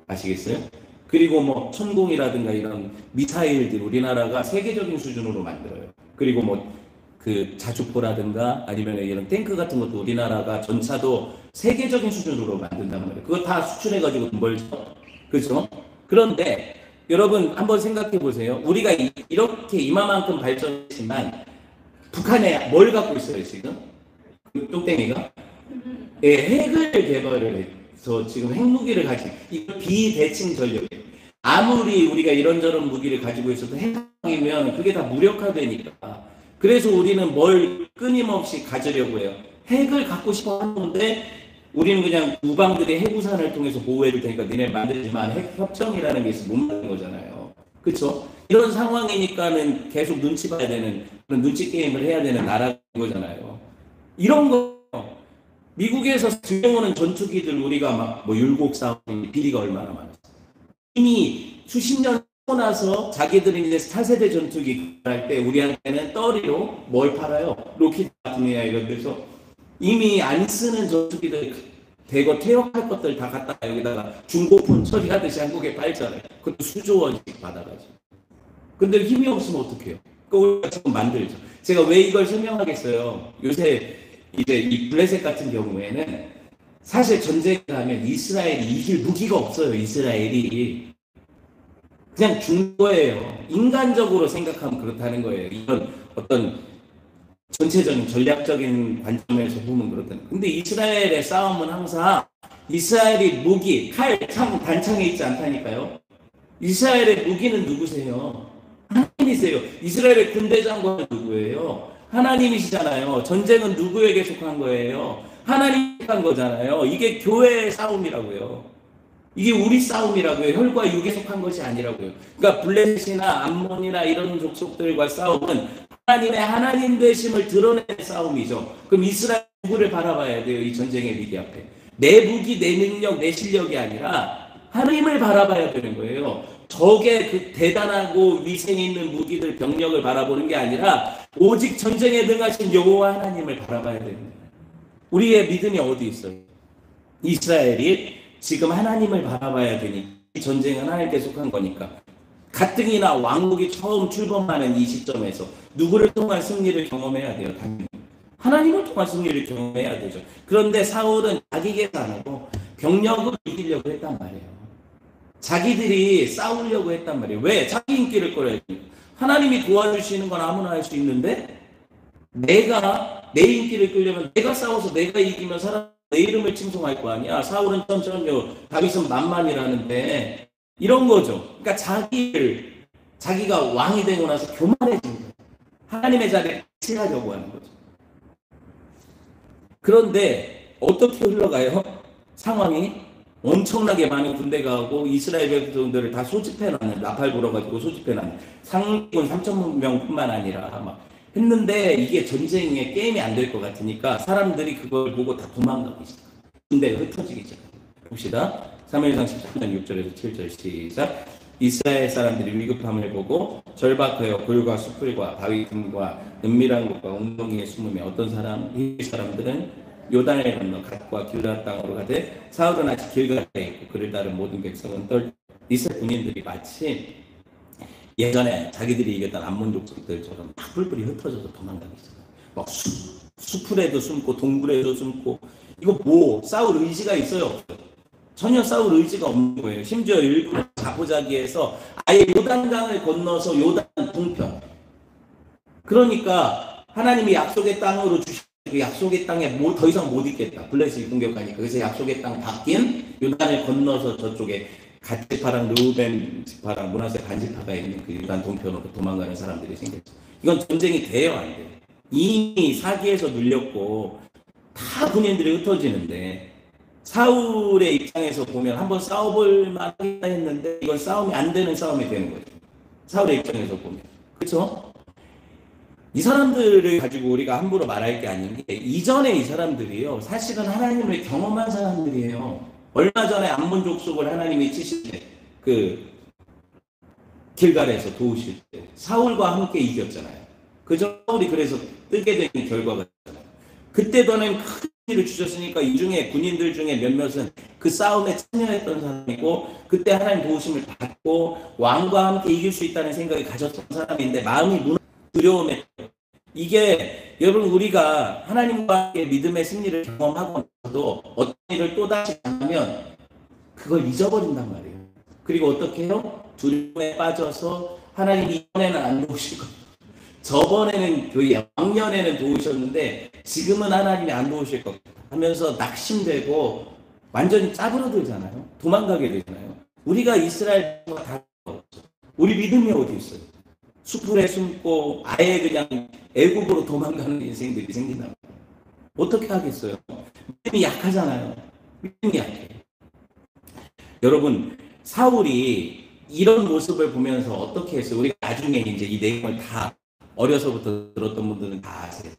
아시겠어요? 그리고 뭐 천공이라든가 이런 미사일들 우리나라가 세계적인 수준으로 만들어요. 그리고 뭐 그 자주포라든가 아니면 이런 탱크 같은 것도 우리나라가 전차도 세계적인 수준으로 만든단 말이에요. 그거 다 수출해가지고 돈 벌죠. 그죠? 그런데 여러분 한번 생각해 보세요. 우리가 이렇게 이만큼 발전했지만 북한에 뭘 갖고 있어요 지금? 똥땡이가? 예, 핵을 개발을 해서 지금 핵무기를 가진 이거 비대칭 전력이에요. 아무리 우리가 이런저런 무기를 가지고 있어도 핵이면 그게 다 무력화되니까. 그래서 우리는 뭘 끊임없이 가지려고 해요. 핵을 갖고 싶어 하는데 우리는 그냥 우방들이 핵우산을 통해서 보호해줄 테니까 니네 만들지만 핵협정이라는 게 있어 못 만든 거잖아요. 그렇죠? 이런 상황이니까는 계속 눈치 봐야 되는 그런 눈치 게임을 해야 되는 나라인 거잖아요. 이런 거 미국에서 들여오는 전투기들 우리가 막 뭐 율곡 싸움 비리가 얼마나 많았어. 이미 수십 년 나서 자기들이 이제 차세대 전투기 할 때 우리한테는 떠리로 뭘 팔아요? 로켓 마틴이나 이런 데서 이미 안 쓰는 전투기들 대거 퇴역할 것들 다 갖다가 여기다가 중고품 처리하듯이 한국에 팔잖아요. 그것도 수조 원씩 받아가지고. 근데 힘이 없으면 어떡해요? 그러니까 우리가 지금 만들죠. 제가 왜 이걸 설명하겠어요? 요새 이제 이 블레셋 같은 경우에는 사실 전쟁을 하면 이스라엘이 이길 무기가 없어요. 이스라엘이. 그냥 준 거예요. 인간적으로 생각하면 그렇다는 거예요. 이런 어떤 전체적인 전략적인 관점에서 보면 그렇다는 거예요. 근데 이스라엘의 싸움은 항상 이스라엘이 무기, 칼, 창, 단창에 있지 않다니까요. 이스라엘의 무기는 누구세요? 하나님이세요. 이스라엘의 군대 장관은 누구예요? 하나님이시잖아요. 전쟁은 누구에게 속한 거예요? 하나님이 속한 거잖아요. 이게 교회의 싸움이라고요. 이게 우리 싸움이라고요. 혈과 육에 속한 것이 아니라고요. 그러니까 블레셋이나 암몬이나 이런 족속들과 싸움은 하나님의 하나님 되심을 드러내는 싸움이죠. 그럼 이스라엘 누구를 바라봐야 돼요? 이 전쟁의 위기 앞에. 내 무기, 내 능력, 내 실력이 아니라 하나님을 바라봐야 되는 거예요. 적의 그 대단하고 위생 있는 무기들, 병력을 바라보는 게 아니라 오직 전쟁에 능하신 여호와 하나님을 바라봐야 되는 거예요. 우리의 믿음이 어디 있어요? 이스라엘이 지금 하나님을 바라봐야 되니 이 전쟁은 하나님께 속한 거니까 가뜩이나 왕국이 처음 출범하는 이 시점에서 누구를 통한 승리를 경험해야 돼요. 당연히. 하나님을 통한 승리를 경험해야 되죠. 그런데 사울은 자기 계산하고 병력을 이기려고 했단 말이에요. 자기들이 싸우려고 했단 말이에요. 왜? 자기 인기를 끌어야지. 하나님이 도와주시는 건 아무나 할 수 있는데 내가 내 인기를 끌려면 내가 싸워서 내가 이기면 사람 내 이름을 칭송할 거 아니야. 사울은 천천히요. 다윗은 만만이라는데 이런 거죠. 그러니까 자기가 왕이 되고 나서 교만해진 거예요. 하나님의 자리에 취하려고 하는 거죠. 그런데 어떻게 흘러가요? 상황이 엄청나게 많은 군대가 오고 이스라엘 백성들을 다 소집해놨는, 나팔 불어가지고 소집해놨는, 상군 3천 명뿐만 아니라 막 했는데 이게 전쟁의 게임이 안 될 것 같으니까 사람들이 그걸 보고 다 도망가기 시작. 군대가 흩어지기 시작. 봅시다. 사무엘상 13장 6절에서 7절 시작. 이스라엘 사람들이 위급함을 보고 절박하여 굴과 수풀과 바위 틈과 은밀한 곳과 웅덩이에 숨으며 어떤 사람, 이 사람들은 요단을 건너 갓과 길앗 땅으로 가되 사울은 아직 길가에 있고 그를 따른 모든 백성은 이스라엘 군인들이 마치 예전에 자기들이 이겼던 암몬 족속들처럼 막 뿔뿔이 흩어져서 도망가기 시작해요. 막 수풀에도 숨고 동굴에도 숨고. 이거 뭐 싸울 의지가 있어요, 없어요? 전혀 싸울 의지가 없는 거예요. 심지어 일부러 자포자기해서 아예 요단강을 건너서 요단 동편. 그러니까 하나님이 약속의 땅으로 주신 그 약속의 땅에 더 이상 못 있겠다. 블레셋이 공격하니까. 그래서 약속의 땅 바뀐 요단을 건너서 저쪽에 갓 지파랑 르우벤 지파랑 므낫세 반 지파가 있는 그 요단 동편으로 도망가는 사람들이 생겼죠. 이건 전쟁이 돼요, 안 돼요? 이미 사기에서 눌렸고 다 군인들이 흩어지는데 사울의 입장에서 보면 한번 싸워볼 만하겠다 했는데 이건 싸움이 안 되는 싸움이 되는 거죠. 사울의 입장에서 보면. 그렇죠? 이 사람들을 가지고 우리가 함부로 말할 게 아닌 게 이전에 이 사람들이요 사실은 하나님을 경험한 사람들이에요. 얼마 전에 암몬 족속을 하나님이 치실 때 그 길갈에서 도우실 때 사울과 함께 이겼잖아요. 그 사울이 그래서 뜨게 된 결과가 있잖아요. 그때도 하나님 큰 일을 주셨으니까 이 중에 군인들 중에 몇몇은 그 싸움에 참여했던 사람이고 그때 하나님 도우심을 받고 왕과 함께 이길 수 있다는 생각이 가졌던 사람인데 마음이 두려움에 이게 여러분 우리가 하나님과 함께 믿음의 승리를 경험하고도 어떤 일을 또다시 하면 그걸 잊어버린단 말이에요. 그리고 어떻게 해요? 두려움에 빠져서 하나님이 이번에는 안 도우시고 저번에는 왕년에는 도우셨는데 지금은 하나님이 안 도우실 것 같아 하면서 낙심되고 완전히 짜부러들잖아요. 도망가게 되잖아요. 우리가 이스라엘과 다 우리 믿음이 어디 있어요? 수풀에 숨고 아예 그냥 애국으로 도망가는 인생들이 생긴다. 어떻게 하겠어요? 믿음이 약하잖아요. 믿음이 약해. 여러분 사울이 이런 모습을 보면서 어떻게 했어요? 우리가 나중에 이제 이 내용을 다 어려서부터 들었던 분들은 다 아세요.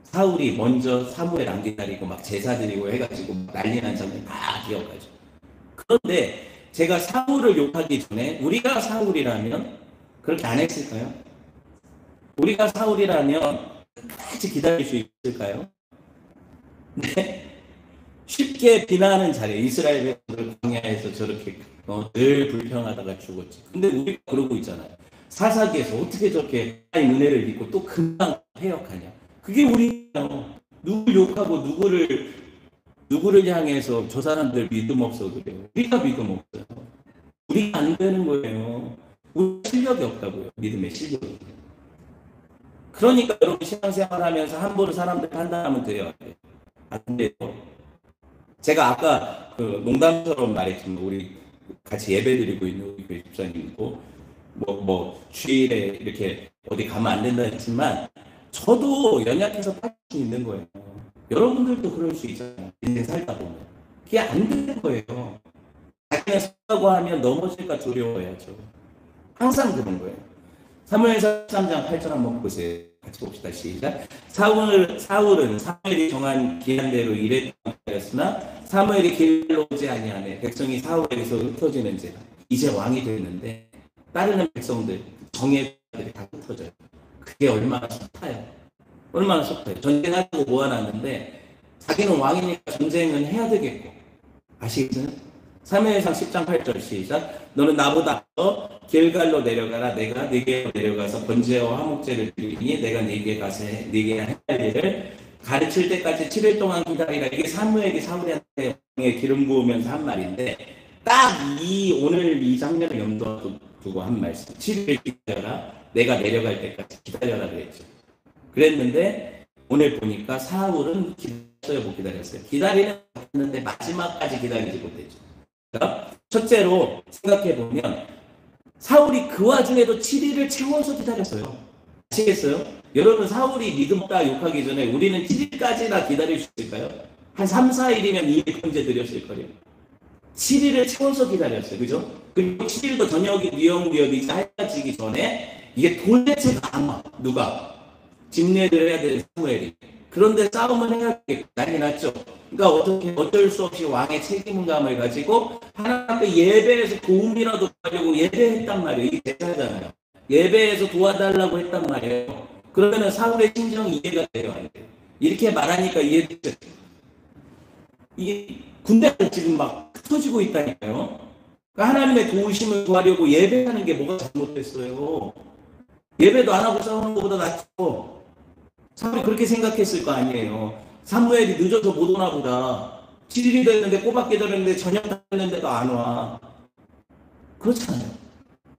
사울이 먼저 사무엘 안 기다리고 막 제사 드리고 해가지고 난리 난 장면 다 기억하죠. 그런데 제가 사울을 욕하기 전에 우리가 사울이라면 그렇게 안 했을까요? 우리가 사울이라면 끝까지 기다릴 수 있을까요? 네. 쉽게 비난하는 자리에 이스라엘 백성들 광야에서 저렇게 늘 불평하다가 죽었지. 근데 우리가 그러고 있잖아요. 사사기에서 어떻게 저렇게 하나님 은혜를 믿고 또 금방 패역하냐. 그게 우리예요. 누굴 욕하고 누구를 향해서 저 사람들 믿음 없어 그래요. 우리가 믿음 없어요. 우리가 안 되는 거예요. 우리 실력이 없다고요. 믿음의 실력이. 그러니까 여러분 신앙생활 하면서 함부로 사람들 판단하면 돼요. 안 돼요. 제가 아까 그 농담처럼 말했지만 우리 같이 예배드리고 있는 우리 교회 집사님이고 주일에 이렇게 어디 가면 안 된다 했지만 저도 연약해서 빠질 수 있는 거예요. 여러분들도 그럴 수 있잖아요. 인생 살다 보면. 그게 안 되는 거예요. 자기는 서라고 하면 넘어질까 두려워야죠. 항상 그런 거예요. 사무엘상 13장 8절 한번 보세요. 같이 봅시다. 시작. 사울은 사무엘이 정한 기한대로 일했으나 사무엘이 길로 오지 아니하네. 백성이 사울에게서 흩어지는지라. 이제 왕이 됐는데 따르는 백성들, 정예들이 다 흩어져요. 그게 얼마나 속타요. 얼마나 속타요. 전쟁하고 모아놨는데 자기는 왕이니까 전쟁은 해야 되겠고. 아시겠어요? 사무엘상 10장 8절 시작. 너는 나보다 더 길갈로 내려가라. 내가 네게 내려가서 번제와 화목제를 드리니 내가 네게 가서 네게 할 일을 가르칠 때까지 7일 동안 기다리라. 이게 사무엘이 사울한테 기름 부으면서 한 말인데 딱 오늘 이 장면을 염두에 두고 한 말씀. 7일 기다려라. 내가 내려갈 때까지 기다려라 그랬죠. 그랬는데 오늘 보니까 사울은 기다렸어요, 못 기다렸어요? 기다리는 했는데 마지막까지 기다리지 못했죠. 첫째로 생각해보면 사울이 그 와중에도 7일을 채워서 기다렸어요. 아시겠어요? 여러분 사울이 믿음 없다 욕하기 전에 우리는 7일까지나 기다릴 수 있을까요? 한 3, 4일이면 이미 번제 드렸을 거예요. 7일을 채워서 기다렸어요. 그죠? 그리고 7일도 저녁이 무영무역이 해지기 전에 이게 도대체가 안 와. 누가? 집례를 해야 되는 사무엘이. 그런데 싸움을 해야 돼. 난리 났죠. 그러니까 어쩔 수 없이 왕의 책임감을 가지고 하나님 앞에 예배에서 도움이라도 하려고 예배했단 말이에요. 이게 제사잖아요. 예배에서 도와달라고 했단 말이에요. 그러면은 사울의 심정이 이해가 돼요. 이렇게 말하니까 이해되죠. 이게 군대가 지금 막 흩어지고 있다니까요. 그러니까 하나님의 도우심을 구하려고 예배하는 게 뭐가 잘못됐어요. 예배도 안 하고 싸우는 것보다 낫죠. 사울이 그렇게 생각했을 거 아니에요. 사무엘이 늦어서 못 오나 보다. 7일이 됐는데 꼬박 기다렸는데 저녁 됐는데도 안 와. 그렇잖아요.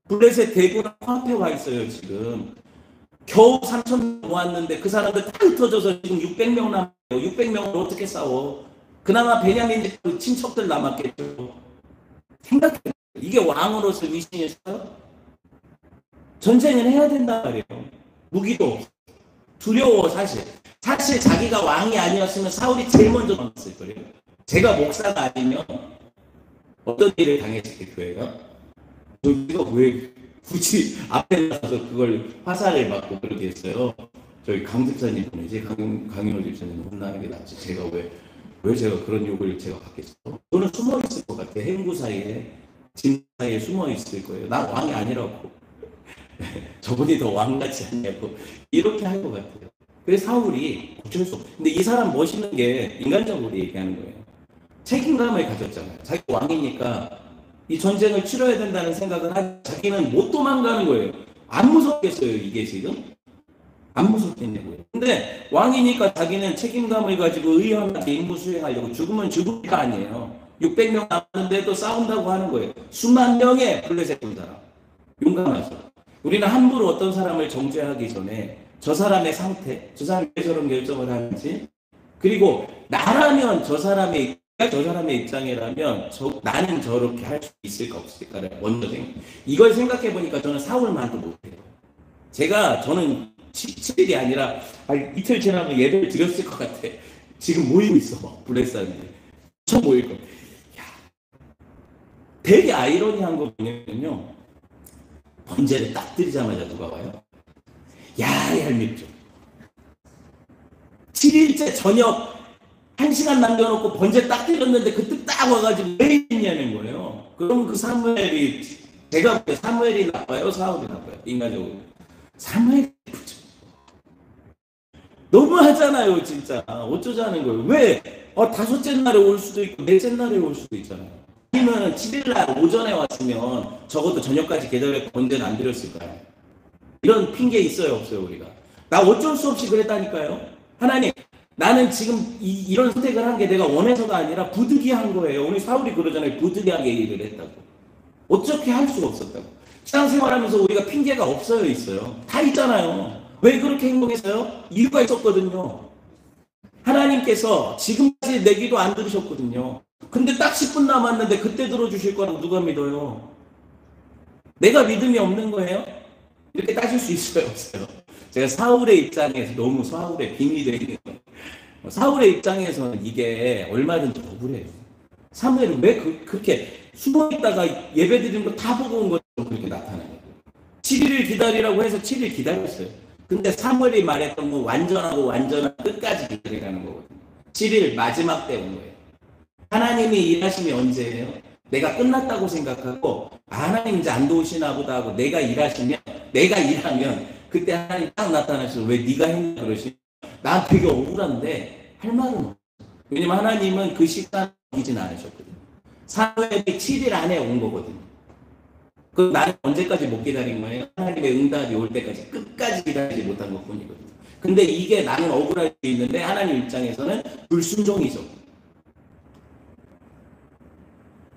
블레셋 대군은 코앞에 와 있어요. 지금 겨우 3,000명 모았는데 그 사람들 다 흩어져서 지금 600명 남아요. 600명을 어떻게 싸워. 그나마 베냐민 그 친척들 남았겠죠. 생각해요. 이게 왕으로서 위신이었어요? 전쟁은 해야 된단 말이에요. 무기도 없어. 두려워. 사실 자기가 왕이 아니었으면 사울이 제일 먼저 넘었을 거예요. 제가 목사가 아니면 어떤 일을 당했을 거예요? 우리가 왜 굳이 앞에 나가서 그걸 화살을 맞고 그렇게 했어요? 저희 강 집사님 보내지 강인호 집사님 혼나는 게 낫지. 제가 왜 제가 그런 욕을 제가 받겠어? 저는 숨어 있을 것 같아. 행구 사이에 진 사이에 숨어 있을 거예요. 나 왕이 아니라고. 저분이 더 왕같이 하냐고 이렇게 할 것 같아요. 그래서 사울이 어쩔 수 없어. 근데 이 사람 멋있는 게 인간적으로 얘기하는 거예요. 책임감을 가졌잖아요. 자기 왕이니까 이 전쟁을 치러야 된다는 생각을 하지. 자기는 못 도망가는 거예요. 안 무섭겠어요, 이게 지금? 안 무섭겠냐고요. 근데 왕이니까 자기는 책임감을 가지고 의연하게 임무 수행하려고 죽으면 죽을 거 아니에요. 600명 남았는데도 싸운다고 하는 거예요. 수만 명의 블레셋 군사람. 용감하죠. 우리는 함부로 어떤 사람을 정죄하기 전에 저 사람의 상태, 저 사람이 왜 저런 결정을 하는지, 그리고 나라면 저 사람의 입장이라면 나는 저렇게 할 수 있을까 없을까를 먼저 이걸 생각해 보니까 저는 사울만도 못해요. 저는 7일이 아니라 이틀 지나면 예배를 드렸을 것 같아. 지금 모이고 있어, 블레셋 사람들이. 저 모일 거. 되게 아이러니한 거 뭐냐면요. 번제를 딱 드리자마자 누가 와요? 얄밉죠. 7일째 저녁 1시간 남겨놓고 번제 딱 드렸는데 그때 딱 와가지고 왜 있냐는 거예요. 그럼 그 사무엘이, 제가 볼 때 사무엘이 나빠요? 사울이 나빠요? 인간적으로. 사무엘이 나쁘죠. 너무하잖아요, 진짜. 어쩌자는 거예요. 왜? 다섯째 날에 올 수도 있고, 넷째 날에 올 수도 있잖아요. 아니면 7일날 오전에 왔으면 적어도 저녁까지 기다려 번제는 안 드렸을 거예요. 이런 핑계 있어요, 없어요, 우리가? 나 어쩔 수 없이 그랬다니까요. 하나님, 나는 지금 이런 선택을 한 게 내가 원해서가 아니라 부득이한 거예요. 오늘 사울이 그러잖아요. 부득이하게 일을 했다고. 어떻게 할 수가 없었다고. 신앙생활하면서 우리가 핑계가 없어요, 있어요? 다 있잖아요. 왜 그렇게 행동했어요? 이유가 있었거든요. 하나님께서 지금까지 내 기도 안 들으셨거든요. 근데 딱 10분 남았는데 그때 들어주실 거라고 누가 믿어요? 내가 믿음이 없는 거예요? 이렇게 따질 수 있어요, 없어요? 제가 사울의 입장에서 너무 사울의 빙이 되는 거예요. 사울의 입장에서는 이게 얼마든지 억울해요. 사무엘은 왜 그렇게 숨어있다가 예배드리는 거 다 보고 온 것처럼 그렇게 나타나요. 7일을 기다리라고 해서 7일 기다렸어요. 근데 사무엘이 말했던 건 완전한 끝까지 기다리라는 거거든요. 7일 마지막 때 온 거예요. 하나님이 일하심이 언제예요? 내가 끝났다고 생각하고 하나님 이제 안 도우시나 보다 하고 내가 일하면 그때 하나님 딱 나타나셔서 왜 네가 했냐 그러시. 난 되게 억울한데 할 말은 없어요. 왜냐면 하나님은 그 시간 이진 않으셨거든요. 사무엘이 7일 안에 온 거거든요. 그럼 나는 언제까지 못 기다린 거예요? 하나님의 응답이 올 때까지 끝까지 기다리지 못한 것 뿐이거든요. 근데 이게 나는 억울할 수 있는데 하나님 입장에서는 불순종이죠.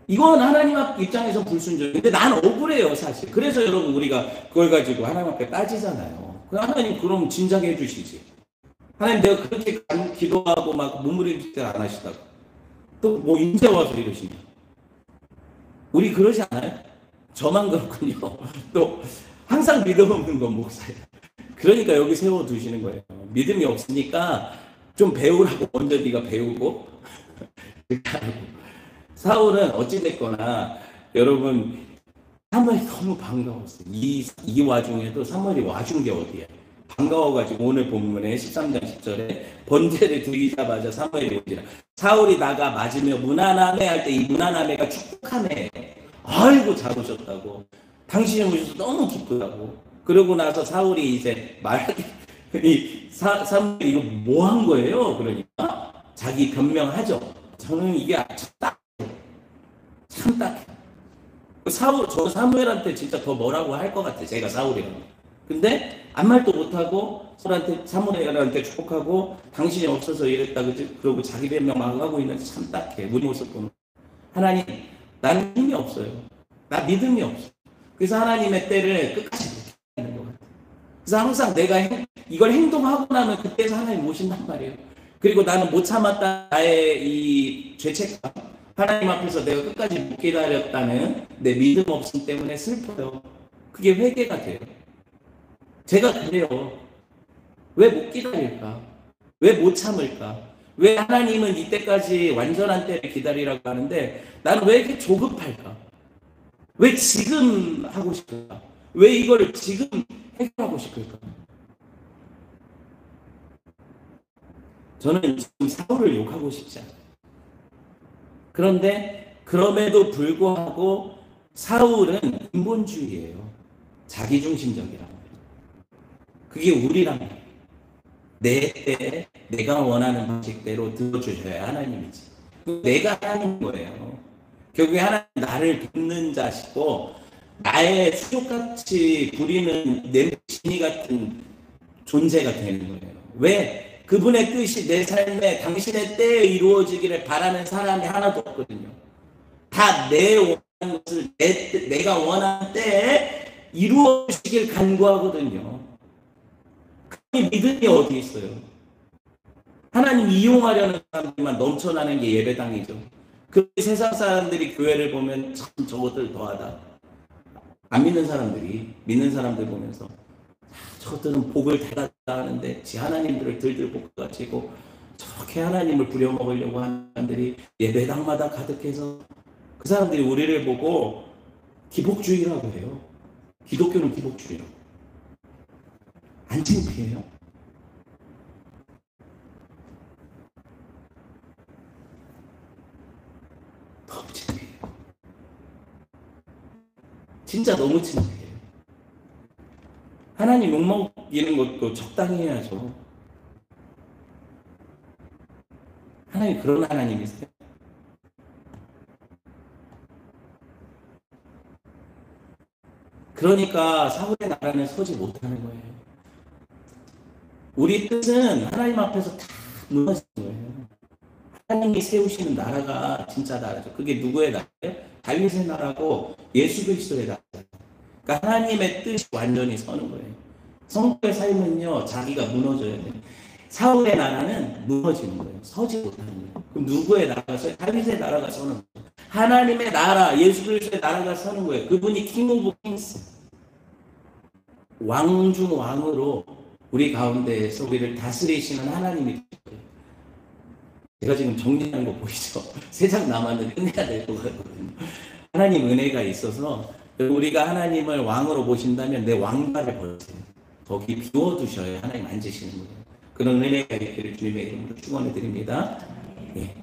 이건 하나님 입장에서 불순종. 근데 난 억울해요, 사실. 그래서 여러분 우리가 그걸 가지고 하나님 앞에 따지잖아요. 하나님 그럼 진작에 해주시지. 하나님 내가 그렇게 기도하고 막 몸부림칠 때 안 하시다고. 또 뭐 인제 와서 이러시냐. 우리 그러지 않아요? 저만 그렇군요. 또 항상 믿음 없는 건 목사예요. 그러니까 여기 세워두시는 거예요. 믿음이 없으니까 좀 배우라고 먼저 네가 배우고 사울은 어찌됐거나 여러분 사무엘이 너무 반가웠어요. 이 와중에도 사무엘이 와준 게 어디야? 반가워가지고 오늘 본문에 13장 10절에 번제를 드리자마자 사무엘이 오지라. 사울이 나가 맞으며 무난하네 할 때 이 무난하네가 축복하네. 아이고 잘 오셨다고. 당신이 오셔서 너무 기쁘다고. 그러고 나서 사울이 이제 말하기 사무엘이 이거 뭐 한 거예요? 그러니까 자기 변명하죠. 저는 이게 참 딱해. 저 사무엘한테 진짜 더 뭐라고 할 것 같아. 제가 사울이라면. 근데 아무 말도 못하고 사무엘한테 축복하고 당신이 없어서 이랬다 그지? 그러고 자기 변명만 하고 있는데 참 딱해. 우리 모습 보는 하나님, 나는 힘이 없어요. 나 믿음이 없어. 그래서 하나님의 때를 끝까지 못 하는 것 같아. 그래서 항상 내가 이걸 행동하고 나면 그때서 하나님 오신단 말이에요. 그리고 나는 못 참았다 나의 이 죄책감, 하나님 앞에서 내가 끝까지 못 기다렸다는 내 믿음 없음 때문에 슬퍼요. 그게 회개가 돼요. 제가 그래요. 왜 못 기다릴까? 왜 못 참을까? 왜 하나님은 이때까지 완전한 때를 기다리라고 하는데 나는 왜 이렇게 조급할까? 왜 지금 하고 싶을까? 왜 이걸 지금 해결하고 싶을까? 저는 지금 사울을 욕하고 싶지 않아요. 그런데 그럼에도 불구하고 사울은 근본주의예요. 자기중심적이라고. 그게 우리란 말이에요. 내 때 내가 원하는 방식대로 들어주셔야 하나님이지. 내가 하나님인 거예요. 결국에 하나님 나를 돕는 자시고 나의 수족같이 부리는 내 진이 같은 존재가 되는 거예요. 왜? 그분의 뜻이 내 삶에 당신의 때에 이루어지기를 바라는 사람이 하나도 없거든요. 다 내 원하는 것을 내가 원하는 때에 이루어지길 간구하거든요. 그 믿음이 어디 있어요? 하나님 이용하려는 사람들만 넘쳐나는 게 예배당이죠. 그 세상 사람들이 교회를 보면 참 저것들 더하다. 안 믿는 사람들이 믿는 사람들 보면서 저것들은 복을 달았다 하는데 지 하나님들을 들들 볶아가지고 저렇게 하나님을 부려먹으려고 하는 사람들이 예배당마다 가득해서 그 사람들이 우리를 보고 기복주의라고 해요. 기독교는 기복주의라고. 안 창피해요? 너무 창피해요. 진짜 너무 창피해요. 하나님 욕먹이는 것도 적당히 해야죠. 하나님 그런 하나님이세요? 그러니까 사울의 나라는 서지 못하는 거예요. 우리 뜻은 하나님 앞에서 다 무너지는 거예요. 하나님이 세우시는 나라가 진짜 나라죠. 그게 누구의 나라예요? 다윗의 나라고 예수 그리스도의 나라예요. 그러니까 하나님의 뜻이 완전히 서는 거예요. 성도의 삶은요, 자기가 무너져야 돼요. 사울의 나라는 무너지는 거예요. 서지 못하는 거예요. 그럼 누구의 나라가 서요? 다윗의 나라가 서는 거예요. 하나님의 나라, 예수 그리스도의 나라가 서는 거예요. 그분이 킹 오브 킹스, 왕 중 왕으로 우리 가운데에서 우리를 다스리시는 하나님이 거예요. 제가 지금 정리하는 거 보이죠? 3장 남았는데 끝내야 될 것 같거든요. 하나님 은혜가 있어서 우리가 하나님을 왕으로 모신다면 내 왕가를 버리세요. 거기 비워두셔야 하나님 앉으시는 거예요. 그런 은혜가 있기를 주님의 이름으로 축원해 드립니다. 네.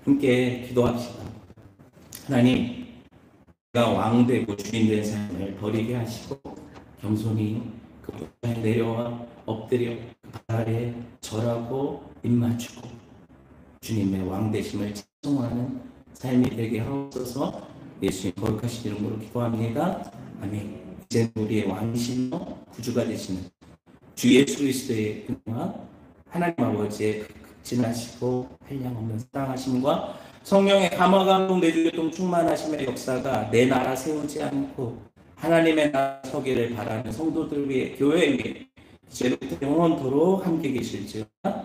함께 기도합시다. 하나님, 내가 왕되고 주인된 삶을 버리게 하시고 겸손히 그 바다에 내려와 엎드려 그 발 아래 절하고 입맞추고 주님의 왕되심을 찬송하는 삶이 되게 하옵소서. 예수님 거룩하신 이름으로 기도합니다. 아멘. 이제 우리의 왕이시며 구주가 되시는 주 예수 그리스도의 은혜와 하나님 아버지의 극진하시고 한량없는 사랑하심과 성령의 감화 감동 내주교통 충만하심의 역사가 내 나라 세우지 않고 하나님의 나라 서기를 바라는 성도들 위해 교회 위에 이제부터 영원토록 함께 계실지어다.